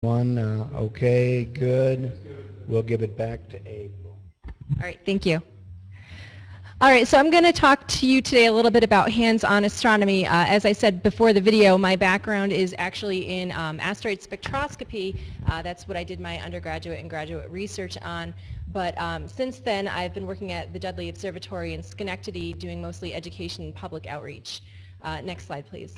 Okay, good. We'll give it back to April. All right, thank you. All right, so I'm going to talk to you today a little bit about hands-on astronomy. As I said before the video, my background is actually in asteroid spectroscopy. That's what I did my undergraduate and graduate research on. But since then, I've been working at the Dudley Observatory in Schenectady doing mostly education and public outreach. Next slide, please.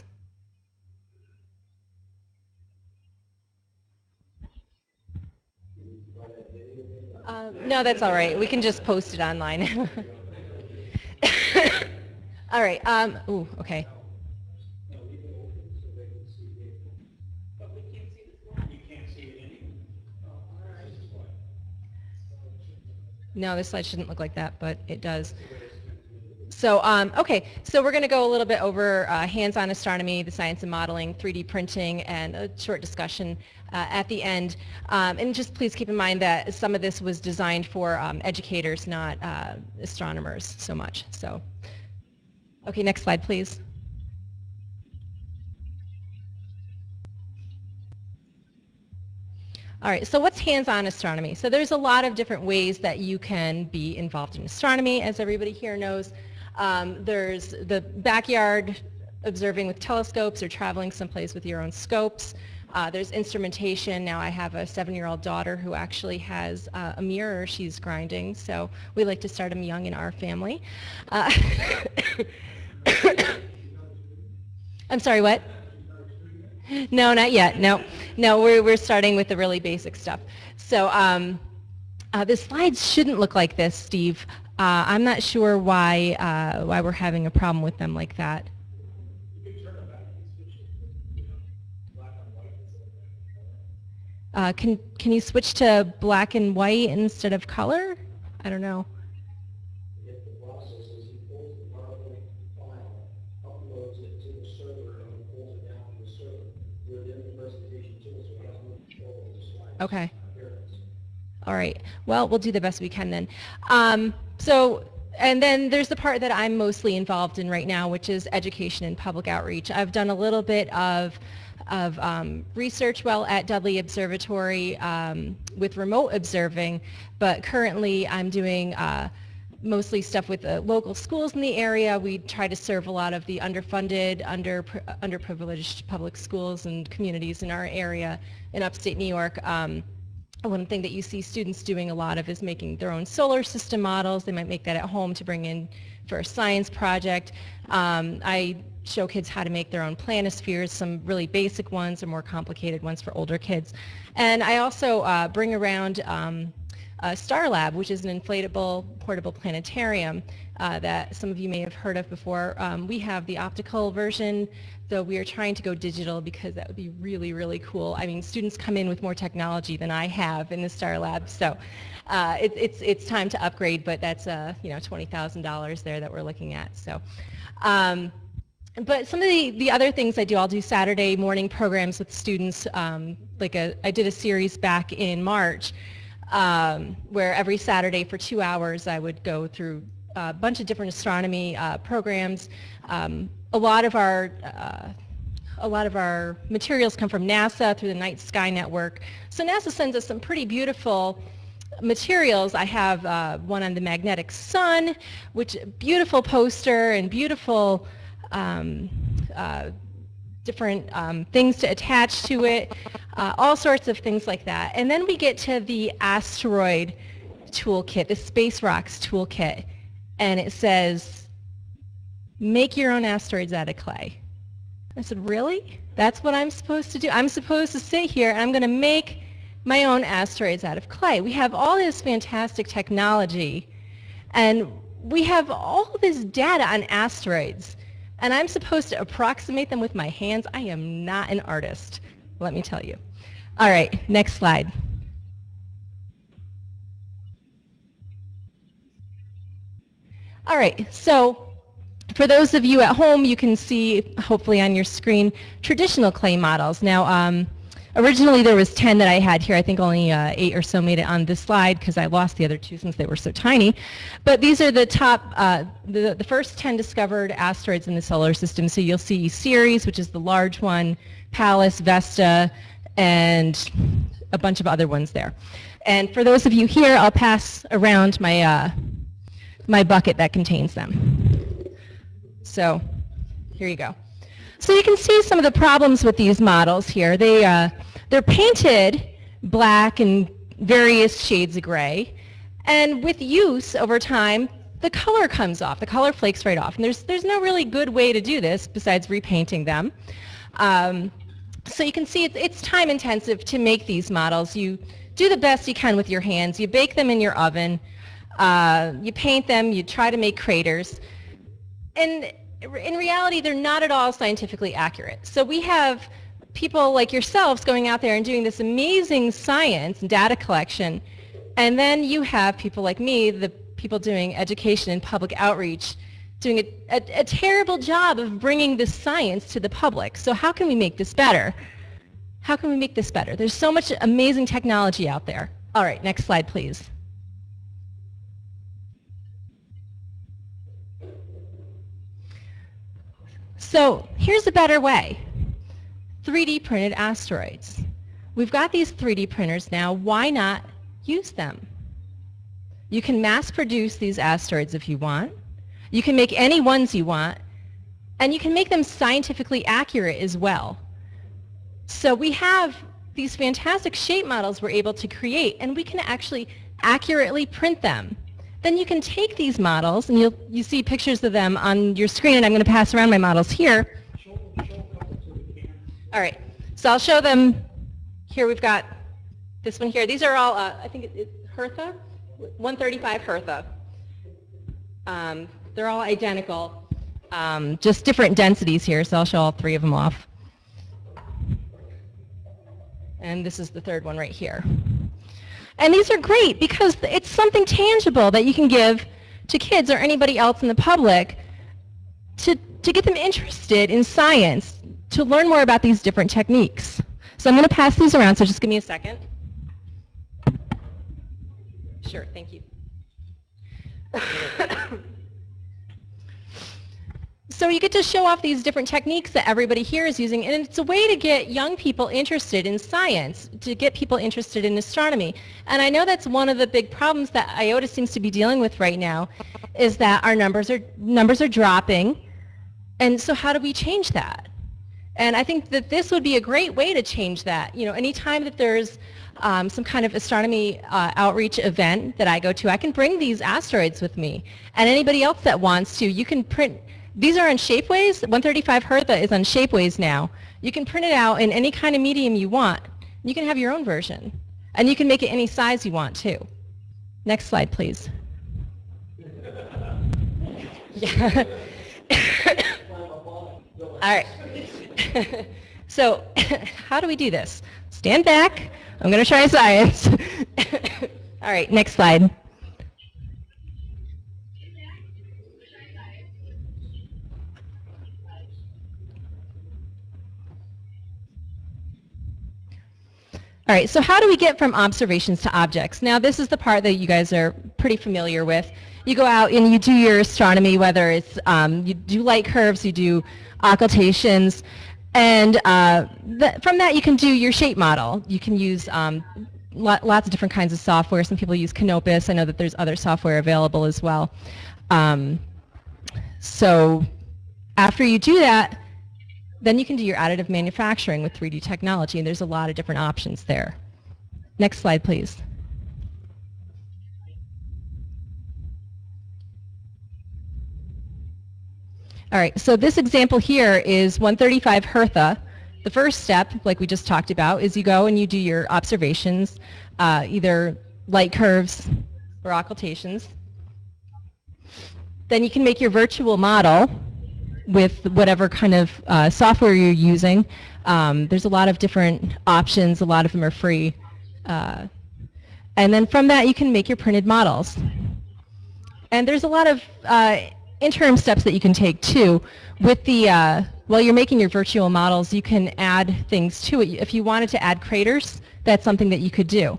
No, that's all right. We can just post it online. All right. Ooh, okay. No, this slide shouldn't look like that, but it does. So, okay, so we're going to go a little bit over hands-on astronomy, the science of modeling, 3D printing, and a short discussion at the end. And just please keep in mind that some of this was designed for educators, not astronomers so much. So, okay, next slide, please. All right, so what's hands-on astronomy? So there's a lot of different ways that you can be involved in astronomy, as everybody here knows. There's the backyard observing with telescopes or traveling someplace with your own scopes. There's instrumentation. Now I have a 7-year-old daughter who actually has a mirror she's grinding, so we like to start them young in our family. I'm sorry, what? No, not yet. No, we're starting with the really basic stuff. So the slides shouldn't look like this, Steve. I'm not sure why we're having a problem with them like that. Can you switch to black and white instead of color? I don't know. Okay. All right. Well, we'll do the best we can then. And then there's the part that I'm mostly involved in right now, which is education and public outreach. I've done a little bit of research while at Dudley Observatory with remote observing, but currently I'm doing mostly stuff with the local schools in the area. We try to serve a lot of the underfunded, underprivileged public schools and communities in our area in upstate New York. One thing that you see students doing a lot of is making their own solar system models. They might make that at home to bring in for a science project. I show kids how to make their own planispheres, some really basic ones or more complicated ones for older kids. And I also bring around Star Lab, which is an inflatable portable planetarium that some of you may have heard of before. We have the optical version, though we are trying to go digital because that would be really, really cool. I mean, students come in with more technology than I have in the Star Lab, so it's time to upgrade, but that's $20,000 there that we're looking at. So. But some of the other things I do, I'll do Saturday morning programs with students. I did a series back in March where every Saturday for 2 hours I would go through a bunch of different astronomy programs. A lot of our materials come from NASA through the Night Sky Network. So NASA sends us some pretty beautiful materials. I have one on the magnetic sun, which beautiful poster and beautiful different things to attach to it, all sorts of things like that. And then we get to the Asteroid toolkit, the Space Rocks toolkit, and it says, make your own asteroids out of clay. I said, really? That's what I'm supposed to do? I'm supposed to sit here and I'm going to make my own asteroids out of clay. We have all this fantastic technology and we have all this data on asteroids. And I'm supposed to approximate them with my hands. I am not an artist, let me tell you. All right, next slide. All right, so for those of you at home, you can see, hopefully on your screen, traditional clay models. Now, originally there was 10 that I had here. I think only 8 or so made it on this slide because I lost the other 2 since they were so tiny. But these are the top, the first 10 discovered asteroids in the solar system. So you'll see Ceres, which is the large one, Pallas, Vesta, and a bunch of other ones there. And for those of you here, I'll pass around my, my bucket that contains them. So here you go. So you can see some of the problems with these models here. They're painted black and various shades of gray. And with use over time, the color comes off. The color flakes right off. And there's no really good way to do this besides repainting them. So you can see it's time intensive to make these models. You do the best you can with your hands. You bake them in your oven. You paint them. You try to make craters. And in reality, they're not at all scientifically accurate. So we have people like yourselves going out there and doing this amazing science and data collection. And then you have people like me, the people doing education and public outreach, doing a terrible job of bringing this science to the public. So how can we make this better? How can we make this better? There's so much amazing technology out there. All right, next slide, please. So here's a better way. 3D printed asteroids. We've got these 3D printers now. Why not use them? You can mass produce these asteroids if you want. You can make any ones you want. And you can make them scientifically accurate as well. So we have these fantastic shape models we're able to create, and we can actually accurately print them. Then you can take these models, and you see pictures of them on your screen, and I'm going to pass around my models here. All right, so I'll show them. Here we've got this one here. These are all, I think it's Hertha, 135 Hertha. They're all identical, just different densities here, so I'll show all three of them off. And this is the third one right here. And these are great because it's something tangible that you can give to kids or anybody else in the public to get them interested in science, to learn more about these different techniques. So I'm going to pass these around, so just give me a second. Sure, thank you. So you get to show off these different techniques that everybody here is using, and it's a way to get young people interested in science, to get people interested in astronomy. And I know that's one of the big problems that IOTA seems to be dealing with right now, is that our numbers are dropping. And so how do we change that? And I think that this would be a great way to change that. You know, anytime that there's some kind of astronomy outreach event that I go to, I can bring these asteroids with me. And anybody else that wants to, you can print. These are on shapeways. 135 Hertha is on shapeways now. You can print it out in any kind of medium you want. You can have your own version. And you can make it any size you want too. Next slide, please. Yeah. All right. So how do we do this? Stand back. I'm going to try science. All right, next slide. All right, so how do we get from observations to objects? Now, this is the part that you guys are pretty familiar with. You go out and you do your astronomy, whether it's you do light curves, you do occultations, and from that you can do your shape model. You can use lots of different kinds of software. Some people use Canopus. I know that there's other software available as well. So after you do that, then you can do your additive manufacturing with 3D technology, and there's a lot of different options there. Next slide, please. All right, so this example here is 135 Hertha. The first step, like we just talked about, is you go and you do your observations, either light curves or occultations. Then you can make your virtual model with whatever kind of software you're using. There's a lot of different options. A lot of them are free. And then from that, you can make your printed models. And there's a lot of interim steps that you can take, too. With the, while you're making your virtual models, you can add things to it. If you wanted to add craters, that's something that you could do.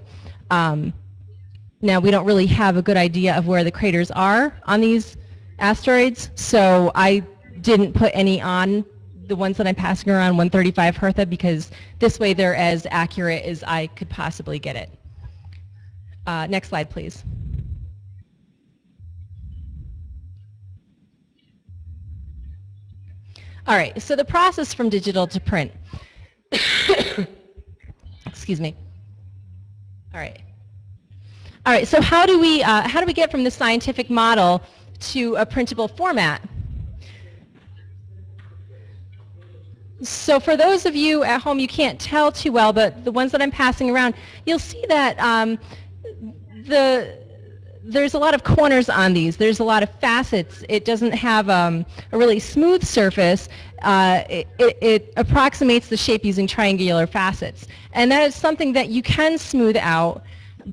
Now, we don't really have a good idea of where the craters are on these asteroids, so I didn't put any on the ones that I'm passing around 135 Hertha, because this way they're as accurate as I could possibly get it. Next slide, please. All right, so the process from digital to print. Excuse me. All right. All right, so how do we get from the scientific model to a printable format? So for those of you at home, you can't tell too well, but the ones that I'm passing around, you'll see that there's a lot of corners on these. There's a lot of facets. It doesn't have a really smooth surface. It approximates the shape using triangular facets. And that is something that you can smooth out,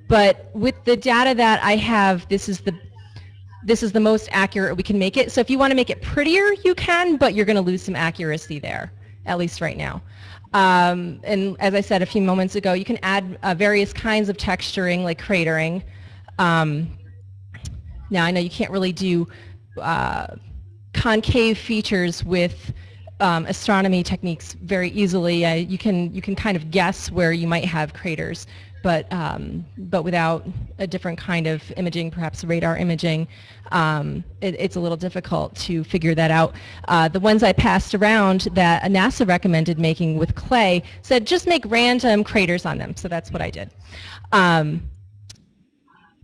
but with the data that I have, this is the most accurate we can make it. So if you want to make it prettier, you can, but you're going to lose some accuracy there, at least right now. And as I said a few moments ago, you can add various kinds of texturing, like cratering. Now I know you can't really do concave features with astronomy techniques very easily. You can kind of guess where you might have craters, but without a different kind of imaging, perhaps radar imaging, it's a little difficult to figure that out. The ones I passed around that NASA recommended making with clay said just make random craters on them, so that's what I did.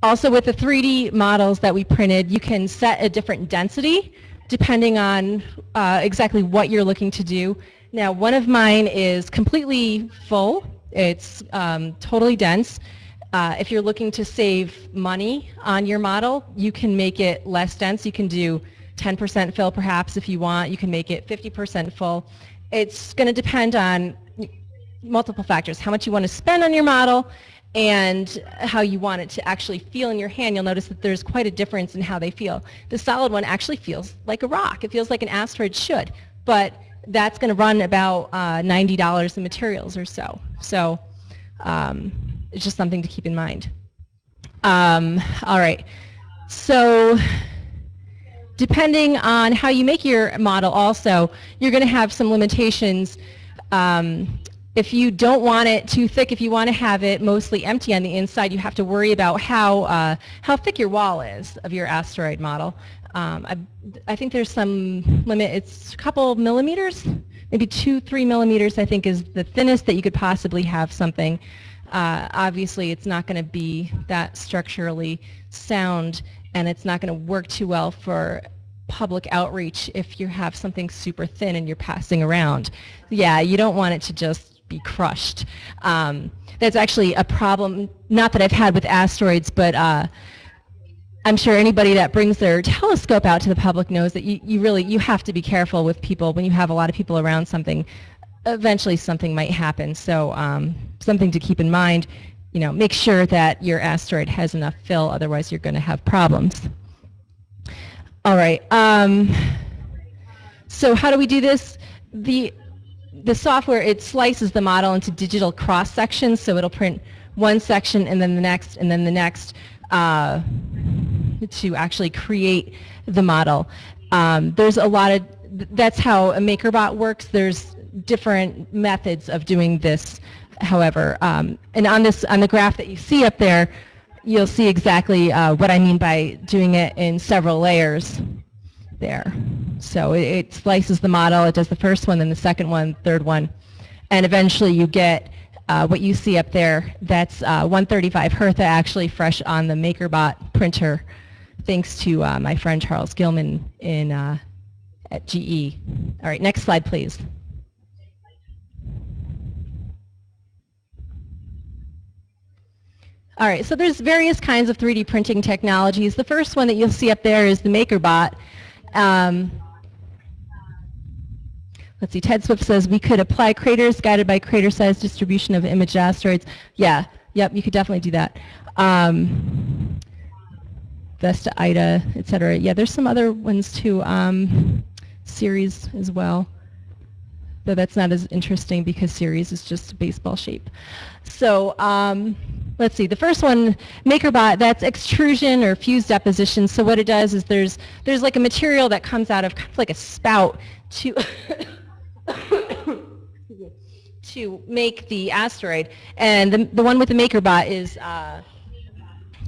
Also with the 3D models that we printed, you can set a different density depending on exactly what you're looking to do. Now one of mine is completely full. It's totally dense. If you're looking to save money on your model, you can make it less dense. You can do 10% fill perhaps if you want. You can make it 50% full. It's going to depend on multiple factors, how much you want to spend on your model and how you want it to actually feel in your hand. You'll notice that there's quite a difference in how they feel. The solid one actually feels like a rock. It feels like an asteroid should, but that's going to run about $90 in materials or so. So it's just something to keep in mind. All right. So depending on how you make your model also, you're going to have some limitations. If you don't want it too thick, if you want to have it mostly empty on the inside, you have to worry about how thick your wall is of your asteroid model. I think there's some limit. It's a couple millimeters, maybe 2-3 millimeters I think is the thinnest that you could possibly have something. Obviously it's not going to be that structurally sound, and it's not going to work too well for public outreach if you have something super thin and you're passing around. Yeah, you don't want it to just be crushed. That's actually a problem, not that I've had with asteroids, but I'm sure anybody that brings their telescope out to the public knows that you have to be careful with people. When you have a lot of people around something, eventually something might happen. So something to keep in mind, make sure that your asteroid has enough fill, otherwise you're going to have problems. All right, so how do we do this? The software, it slices the model into digital cross sections, so it'll print one section and then the next and then the next to actually create the model. There's a lot of, that's how a MakerBot works. There's different methods of doing this, however. And on the graph that you see up there, you'll see exactly what I mean by doing it in several layers there. So it slices the model, it does the first one, then the second one, third one, and eventually you get what you see up there. That's 135 Hertha actually fresh on the MakerBot printer, thanks to my friend Charles Gilman at GE. All right, next slide please. All right, so there's various kinds of 3D printing technologies. The first one that you'll see up there is the MakerBot. Let's see, Ted Swift says we could apply craters guided by crater size distribution of imaged asteroids. Yeah, yep, you could definitely do that. Vesta, IOTA, etc. Yeah, there's some other ones too. Ceres as well. Though that's not as interesting because Ceres is just a baseball shape. So let's see, the first one, MakerBot, that's extrusion or fused deposition. So what it does is there's like a material that comes out of kind of like a spout to to make the asteroid. And the one with the MakerBot is,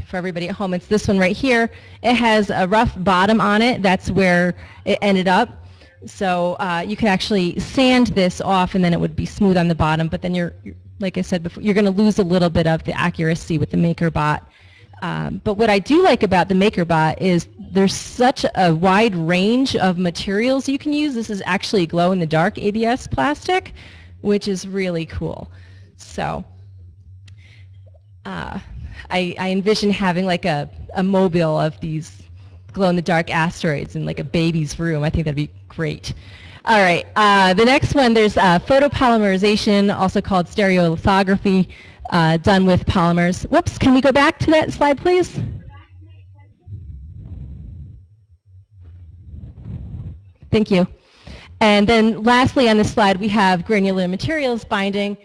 for everybody at home, it's this one right here. It has a rough bottom on it. That's where it ended up. So you can actually sand this off and then it would be smooth on the bottom, but then you're like I said before, you're going to lose a little bit of the accuracy with the MakerBot. But what I do like about the MakerBot is there's such a wide range of materials you can use. This is actually glow-in-the-dark ABS plastic, which is really cool. So I envision having like a mobile of these glow-in-the-dark asteroids in like a baby's room. I think that'd be great. All right, the next one, there's photopolymerization, also called stereolithography, done with polymers. Whoops, can we go back to that slide, please? Thank you. And then lastly on this slide, we have granular materials binding.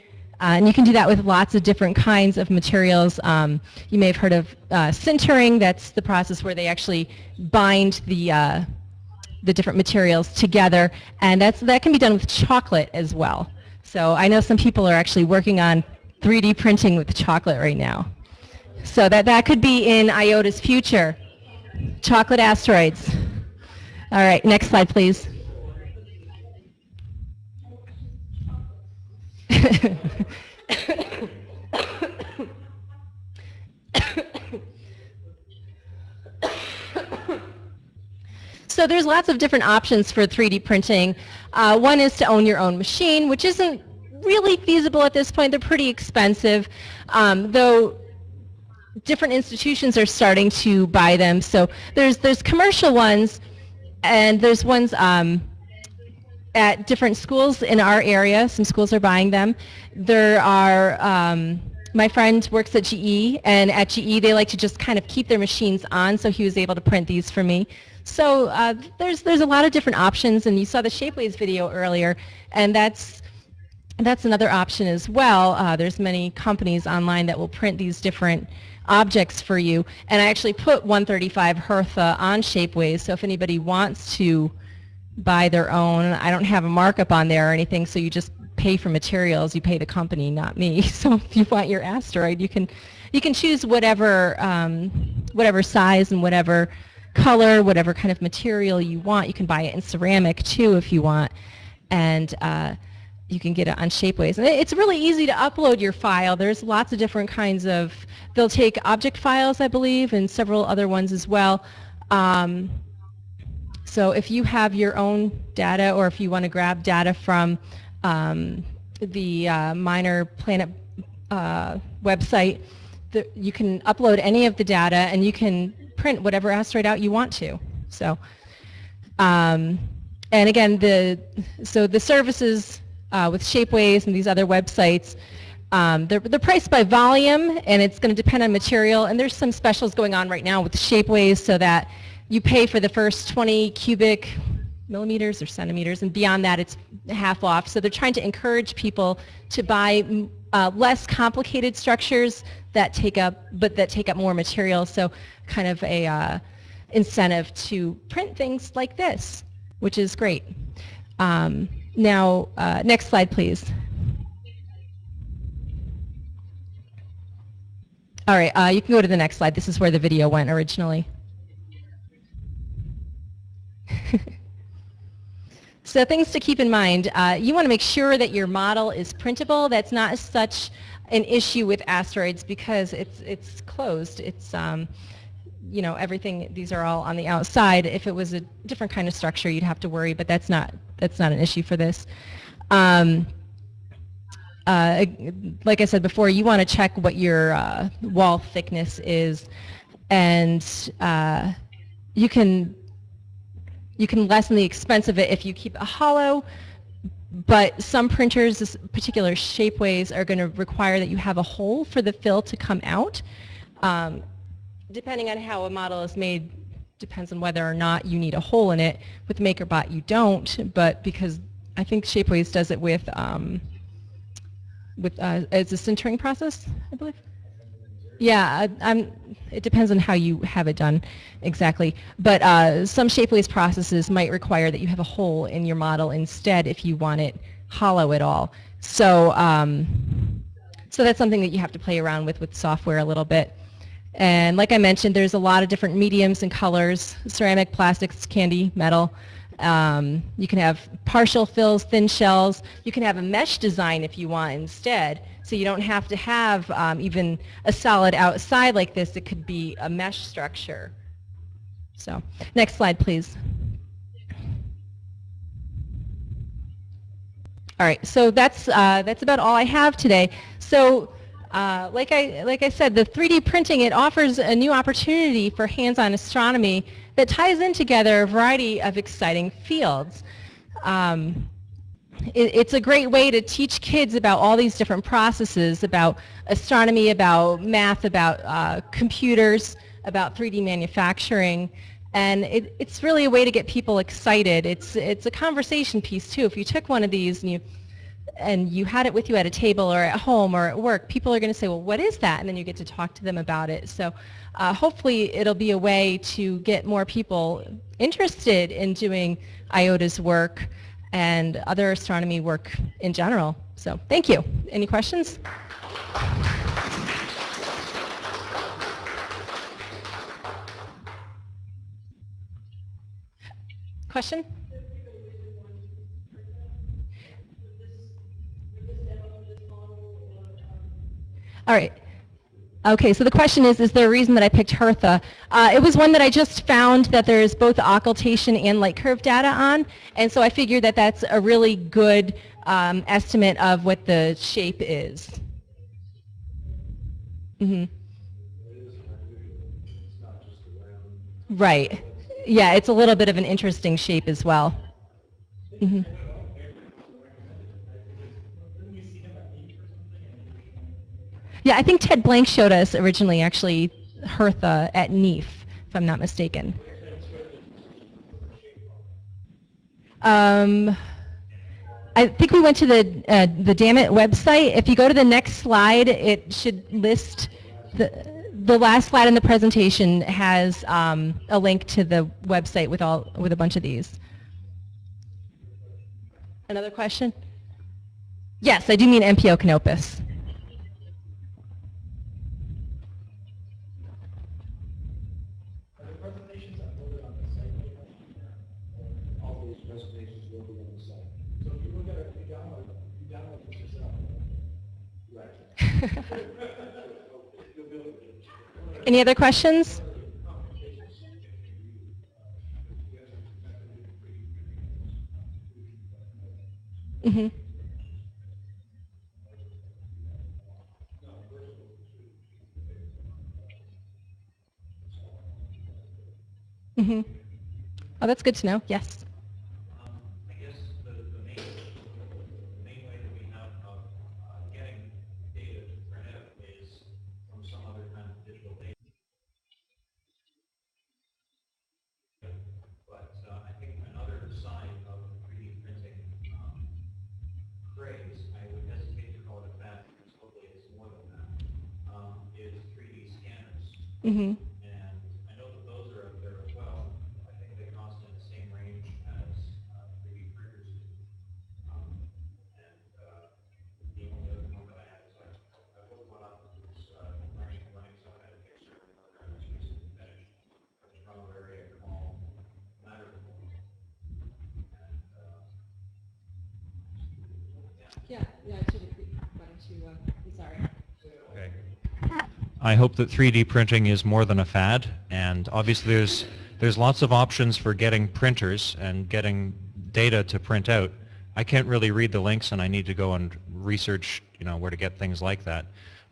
And you can do that with lots of different kinds of materials. You may have heard of sintering. That's the process where they actually bind the different materials together, and that can be done with chocolate as well. So I know some people are actually working on 3D printing with chocolate right now. So that could be in IOTA's future. Chocolate asteroids. All right, next slide, please. So there's lots of different options for 3D printing. One is to own your own machine, which isn't really feasible at this point. They're pretty expensive, though different institutions are starting to buy them. So there's commercial ones, and there's ones at different schools in our area. Some schools are buying them. There are, my friend works at GE, and at GE they like to just kind of keep their machines on, so he was able to print these for me. So there's a lot of different options, and you saw the Shapeways video earlier, and that's another option as well. There's many companies online that will print these different objects for you, and I actually put 135 Hertha on Shapeways, so if anybody wants to buy their own, I don't have a markup on there or anything, so you just pay for materials. You pay the company, not me. So if you want your asteroid, you can choose whatever whatever size and whatever color, whatever kind of material you want. You can buy it in ceramic too if you want, and you can get it on Shapeways. And it's really easy to upload your file. There's lots of different kinds of, they'll take object files, I believe, and several other ones as well. So if you have your own data, or if you want to grab data from the Minor Planet website, you can upload any of the data and you can print whatever asteroid out you want to. So, and again, the services with Shapeways and these other websites, they're priced by volume, and it's going to depend on material. And there's some specials going on right now with Shapeways, so that you pay for the first 20 cubic millimeters or centimeters, and beyond that it's half off. So they're trying to encourage people to buy less complicated structures that take up more material. So kind of a incentive to print things like this, which is great. Now, next slide, please. All right, you can go to the next slide. This is where the video went originally. So things to keep in mind, you want to make sure that your model is printable. That's not such an issue with asteroids because it's closed. It's you know, everything, these are all on the outside. If it was a different kind of structure, you'd have to worry, but that's not an issue for this. Like I said before, you want to check what your wall thickness is, and you can lessen the expense of it if you keep it hollow, but some printers, this particular Shapeways, are going to require that you have a hole for the fill to come out. Depending on how a model is made, depends on whether or not you need a hole in it. With MakerBot you don't, but because I think Shapeways does it with it's a sintering process, I believe. Yeah, it depends on how you have it done exactly. But some Shapeways processes might require that you have a hole in your model instead if you want it hollow at all. So, so that's something that you have to play around with software a little bit. And like I mentioned, there's a lot of different mediums and colors: ceramic, plastics, candy, metal. You can have partial fills, thin shells. You can have a mesh design if you want instead. So you don't have to have even a solid outside like this. It could be a mesh structure. So next slide, please. All right, so that's about all I have today. So like I said, the 3D printing, it offers a new opportunity for hands-on astronomy that ties in together a variety of exciting fields. It's a great way to teach kids about all these different processes, about astronomy, about math, about computers, about 3D manufacturing. And it's really a way to get people excited. It's a conversation piece too. If you took one of these and you had it with you at a table or at home or at work, people are going to say, well, what is that? And then you get to talk to them about it. So hopefully it'll be a way to get more people interested in doing IOTA's work and other astronomy work in general. So thank you. Any questions? Question? All right. Okay, so the question is there a reason that I picked Hertha? It was one that I just found that there's both occultation and light curve data on, and so I figured that that's a really good estimate of what the shape is. Mm-hmm. Right. Yeah, it's a little bit of an interesting shape as well. Mm-hmm. Yeah, I think Ted Blank showed us originally, actually, Hertha at NEAF, if I'm not mistaken. I think we went to the Dammit website. If you go to the next slide, it should list the last slide in the presentation has a link to the website with a bunch of these. Another question? Yes, I do mean MPO Canopus. Any other questions? Mm-hmm. Mm-hmm. Oh, that's good to know. Yes. I guess the main way that we have of getting data to print out is from some other kind of digital data. But I think another side of 3D printing craze, I would hesitate to call it a fad because hopefully it's more than that, is 3D scanners. Mm-hmm. And I know that those are out there as well. I think they cost in the same range as 3D printers do. The only other one that I had is I looked one up that was running some kind of Kickstarter program that's recently finished for the Toronto area called Matterport. Yeah, I should have wanted to, I'm sorry. Okay. I hope that 3D printing is more than a fad, and obviously there's lots of options for getting printers and getting data to print out. I can't really read the links, and I need to go and research, where to get things like that.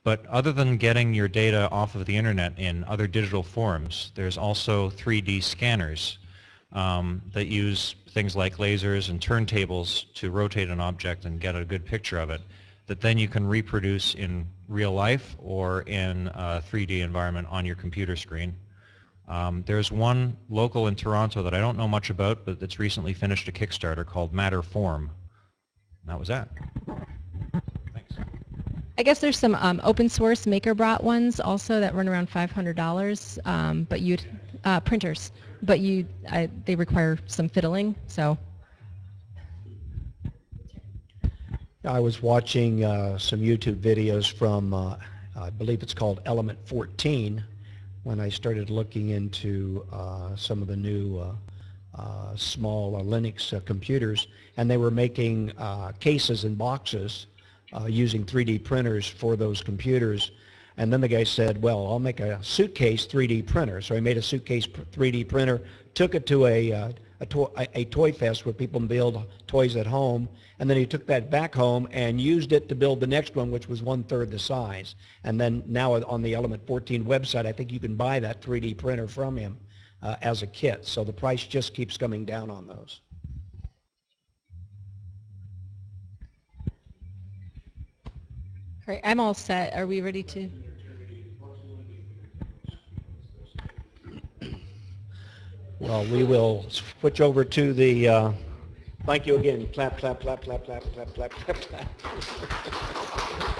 But other than getting your data off of the internet in other digital forms, there's also 3D scanners that use things like lasers and turntables to rotate an object and get a good picture of it, that then you can reproduce in real life or in a 3D environment on your computer screen. There's one local in Toronto that I don't know much about, but that's recently finished a Kickstarter called Matterform. That was that. Thanks. I guess there's some open source MakerBot ones also that run around $500, but you'd printers, but they require some fiddling. So I was watching some YouTube videos from, I believe it's called Element 14, when I started looking into some of the new small Linux computers, and they were making cases and boxes using 3D printers for those computers. And then the guy said, well, I'll make a suitcase 3D printer. So he made a suitcase 3D printer, took it to a toy fest where people build toys at home, and then he took that back home and used it to build the next one, which was 1/3 the size. And then now on the Element 14 website, I think you can buy that 3D printer from him as a kit. So the price just keeps coming down on those. All right, I'm all set. Are we ready to? Well, we will switch over to the, thank you again. Clap, clap, clap, clap, clap, clap, clap, clap, clap.